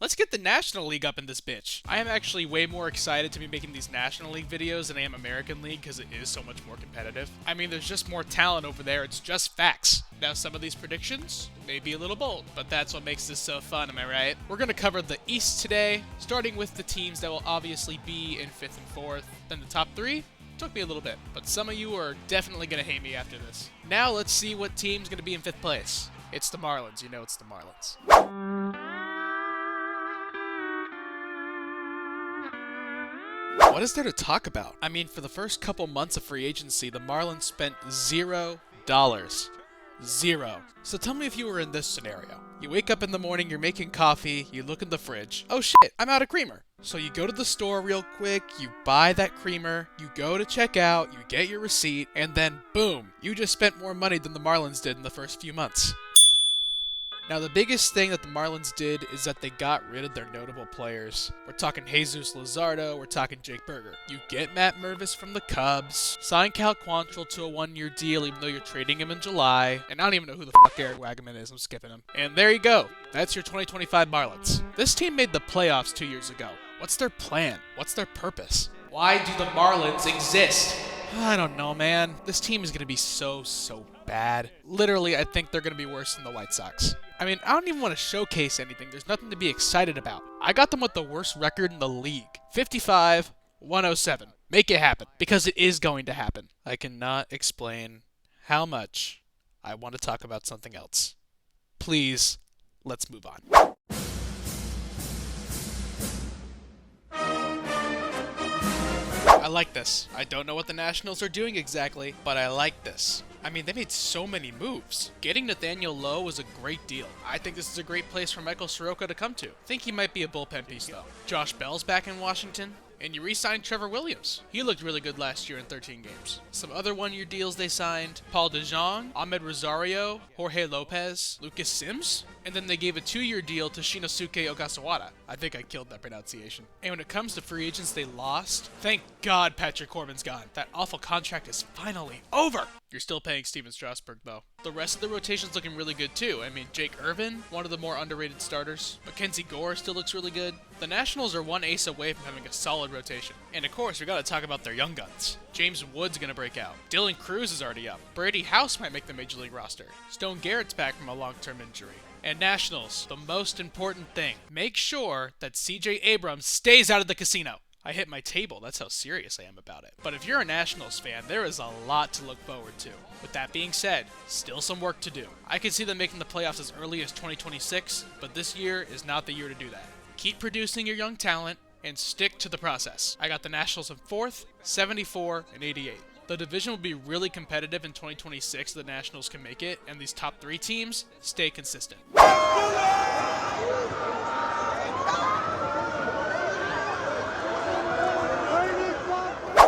Let's get the National League up in this bitch. I am actually way more excited to be making these National League videos than I am American League because it is so much more competitive. I mean, there's just more talent over there. It's just facts. Now, some of these predictions may be a little bold, but that's what makes this so fun, am I right? We're going to cover the East today, starting with the teams that will obviously be in 5th and 4th. Then the top 3. Took me a little bit, but some of you are definitely going to hate me after this. Now, let's see what team's going to be in 5th place. It's the Marlins. You know it's the Marlins. What is there to talk about? I mean, for the first couple months of free agency, the Marlins spent $0. Zero. So tell me if you were in this scenario. You wake up in the morning, you're making coffee, you look in the fridge. Oh shit, I'm out of creamer. So you go to the store real quick, you buy that creamer, you go to check out, you get your receipt, and then boom, you just spent more money than the Marlins did in the first few months. Now, the biggest thing that the Marlins did is that they got rid of their notable players. We're talking Jesus Luzardo, we're talking Jake Burger. You get Matt Mervis from the Cubs, sign Cal Quantrill to a 1-year deal even though you're trading him in July, and I don't even know who the fuck Eric Wagaman is, I'm skipping him. And there you go, that's your 2025 Marlins. This team made the playoffs 2 years ago. What's their plan? What's their purpose? Why do the Marlins exist? I don't know, man. This team is going to be so bad. Literally, I think they're going to be worse than the White Sox. I mean, I don't even want to showcase anything. There's nothing to be excited about. I got them with the worst record in the league. 55-107. Make it happen. Because it is going to happen. I cannot explain how much I want to talk about something else. Please, let's move on. I like this. I don't know what the Nationals are doing exactly, but I like this. I mean, they made so many moves. Getting Nathaniel Lowe was a great deal. I think this is a great place for Michael Soroka to come to. I think he might be a bullpen piece, though. Josh Bell's back in Washington. And you re-signed Trevor Williams. He looked really good last year in 13 games. Some other one-year deals they signed: Paul DeJong, Ahmed Rosario, Jorge Lopez, Lucas Sims, and then they gave a 2-year deal to Shinosuke Ogasawara. I think I killed that pronunciation. And when it comes to free agents they lost, thank God Patrick Corbin's gone. That awful contract is finally over. You're still paying Steven Strasburg, though. The rest of the rotation's looking really good, too. I mean, Jake Irvin, one of the more underrated starters. Mackenzie Gore still looks really good. The Nationals are one ace away from having a solid rotation. And of course, we gotta talk about their young guns. James Wood's gonna break out. Dylan Cruz is already up. Brady House might make the Major League roster. Stone Garrett's back from a long-term injury. And Nationals, the most important thing. Make sure that CJ Abrams stays out of the casino. I hit my table, that's how serious I am about it. But if you're a Nationals fan, there is a lot to look forward to. With that being said, still some work to do. I could see them making the playoffs as early as 2026, but this year is not the year to do that. Keep producing your young talent, and stick to the process. I got the Nationals in 4th, 74, and 88. The division will be really competitive in 2026 if the Nationals can make it, and these top 3 teams stay consistent.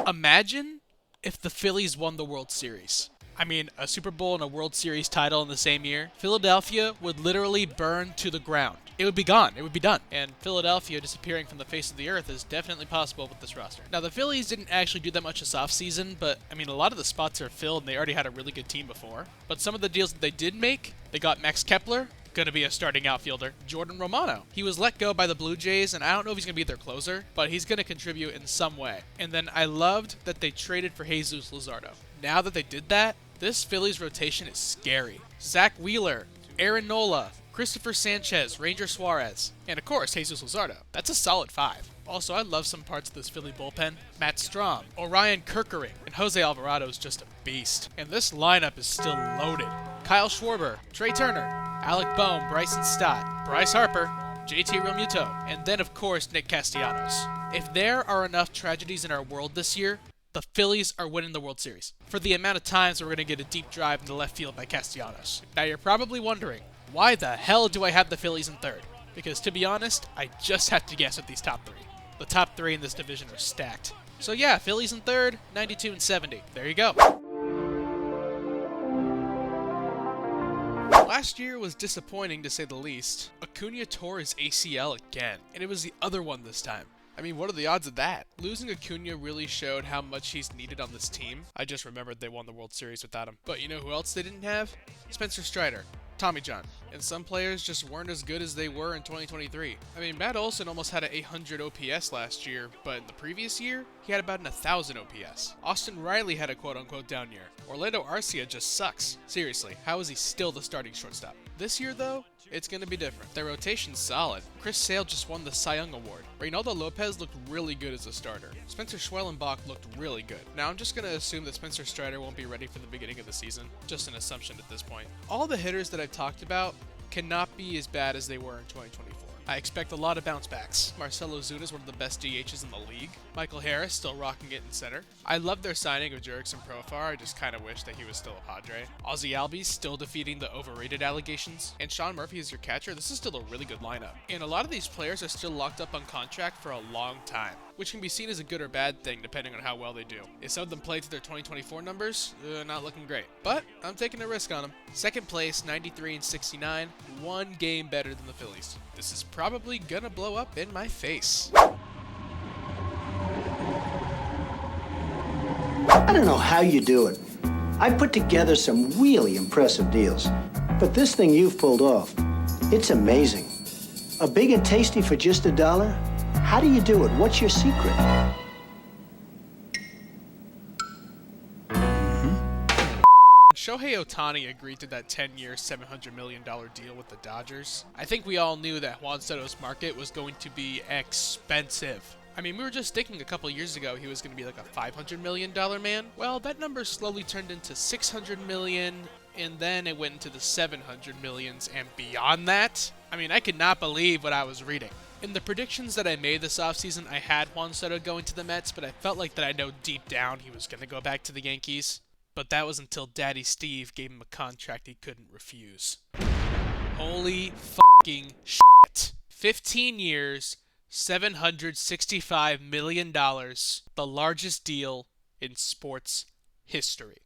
Imagine if the Phillies won the World Series. I mean, a Super Bowl and a World Series title in the same year. Philadelphia would literally burn to the ground. It would be gone. It would be done. And Philadelphia disappearing from the face of the earth is definitely possible with this roster. Now, the Phillies didn't actually do that much this offseason, but, I mean, a lot of the spots are filled and they already had a really good team before. But some of the deals that they did make, they got Max Kepler, gonna be a starting outfielder. Jordan Romano. He was let go by the Blue Jays, and I don't know if he's gonna be their closer, but he's gonna contribute in some way. And then I loved that they traded for Jesus Luzardo. Now that they did that, this Phillies rotation is scary. Zach Wheeler, Aaron Nola, Christopher Sanchez, Ranger Suarez, and of course, Jesus Luzardo. That's a solid 5. Also, I love some parts of this Philly bullpen. Matt Strahm, Orion Kerkering, and Jose Alvarado is just a beast. And this lineup is still loaded. Kyle Schwarber, Trey Turner, Alec Bohm, Bryson Stott, Bryce Harper, JT Realmuto, and then of course Nick Castellanos. If there are enough tragedies in our world this year, the Phillies are winning the World Series. For the amount of times we're going to get a deep drive into left field by Castellanos. Now you're probably wondering, why the hell do I have the Phillies in 3rd? Because to be honest, I just have to guess at these top 3. The top 3 in this division are stacked. So yeah, Phillies in 3rd, 92 and 70. There you go. Last year was disappointing to say the least. Acuna tore his ACL again, and it was the other one this time. I mean, what are the odds of that? Losing Acuna really showed how much he's needed on this team. I just remembered they won the World Series without him. But you know who else they didn't have? Spencer Strider. Tommy John. And some players just weren't as good as they were in 2023. I mean, Matt Olson almost had an 800 OPS last year, but in the previous year, he had about an 1,000 OPS. Austin Riley had a quote-unquote down year. Orlando Arcia just sucks. Seriously, how is he still the starting shortstop? This year, though, it's going to be different. Their rotation's solid. Chris Sale just won the Cy Young Award. Reynaldo Lopez looked really good as a starter. Spencer Schwellenbach looked really good. Now, I'm just going to assume that Spencer Strider won't be ready for the beginning of the season. Just an assumption at this point. All the hitters that I've talked about cannot be as bad as they were in 2024. I expect a lot of bounce backs. Marcelo Zuna is one of the best DHs in the league. Michael Harris still rocking it in center. I love their signing of Jurickson Profar. I just kind of wish that he was still a Padre. Ozzie Albies still defeating the overrated allegations. And Sean Murphy is your catcher. This is still a really good lineup. And a lot of these players are still locked up on contract for a long time, which can be seen as a good or bad thing depending on how well they do. If some of them play to their 2024 numbers, not looking great. But I'm taking a risk on them. Second place, 93 and 69, one game better than the Phillies. This is probably gonna blow up in my face. I don't know how you do it. I put together some really impressive deals. But this thing you've pulled off, it's amazing. A big and tasty for just $1? How do you do it? What's your secret? Shohei Ohtani agreed to that 10-year, $700 million deal with the Dodgers. I think we all knew that Juan Soto's market was going to be expensive. I mean, we were just thinking a couple years ago he was going to be like a $500 million man. Well, that number slowly turned into $600 million, and then it went into the $700 millions and beyond that. I mean, I could not believe what I was reading. In the predictions that I made this offseason, I had Juan Soto going to the Mets, but I felt like that I know deep down he was going to go back to the Yankees. But that was until Daddy Steve gave him a contract he couldn't refuse. Holy fucking shit. 15 years, $765 million, the largest deal in sports history.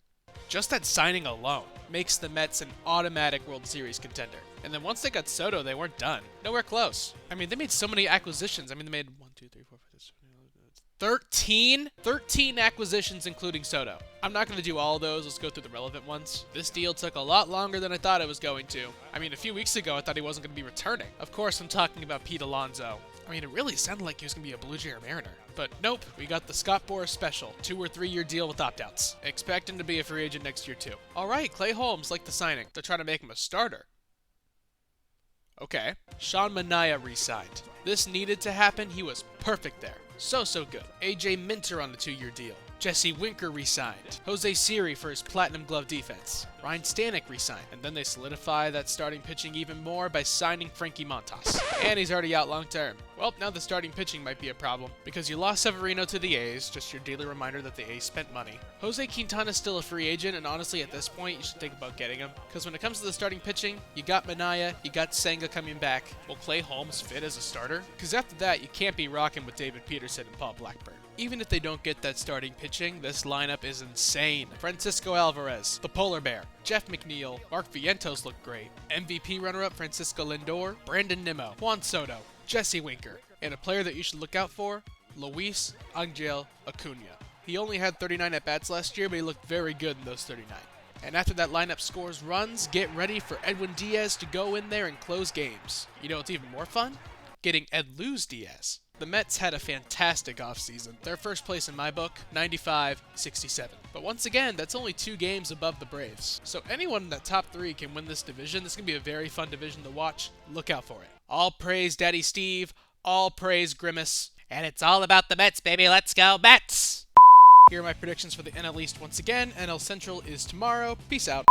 Just that signing alone makes the Mets an automatic World Series contender. And then once they got Soto, they weren't done. Nowhere close. I mean, they made so many acquisitions. I mean, they made 13 acquisitions, including Soto. I'm not going to do all of those. Let's go through the relevant ones. This deal took a lot longer than I thought it was going to. I mean, a few weeks ago, I thought he wasn't going to be returning. Of course, I'm talking about Pete Alonso. I mean, it really sounded like he was going to be a Blue Jay or Mariner. But nope, we got the Scott Boras special, 2 or 3 year deal with opt-outs. Expect him to be a free agent next year too. Alright, Clay Holmes liked the signing. They're trying to make him a starter. Okay. Sean Manaea re-signed. This needed to happen. He was perfect there. So good. AJ Minter on the 2-year deal. Jesse Winker re-signed. Jose Siri for his platinum glove defense. Ryan Stanek re-signed. And then they solidify that starting pitching even more by signing Frankie Montas. And he's already out long term. Well, now the starting pitching might be a problem, because you lost Severino to the A's, just your daily reminder that the A's spent money. Jose Quintana's still a free agent, and honestly at this point you should think about getting him, because when it comes to the starting pitching, you got Manaea, you got Senga coming back. Will Clay Holmes fit as a starter? Because after that, you can't be rocking with David Peterson and Paul Blackburn. Even if they don't get that starting pitching, this lineup is insane. Francisco Alvarez, the Polar Bear, Jeff McNeil, Mark Vientos look great. MVP runner-up Francisco Lindor, Brandon Nimmo, Juan Soto, Jesse Winker, and a player that you should look out for, Luis Angel Acuna. He only had 39 at-bats last year, but he looked very good in those 39. And after that lineup scores runs, get ready for Edwin Diaz to go in there and close games. You know what's even more fun? Getting Edluz Diaz. The Mets had a fantastic offseason. Their first place in my book, 95-67. But once again, that's only 2 games above the Braves. So anyone in that top 3 can win this division. This is going to be a very fun division to watch. Look out for it. All praise Daddy Steve. All praise Grimace. And it's all about the Mets, baby. Let's go Mets! Here are my predictions for the NL East once again. NL Central is tomorrow. Peace out.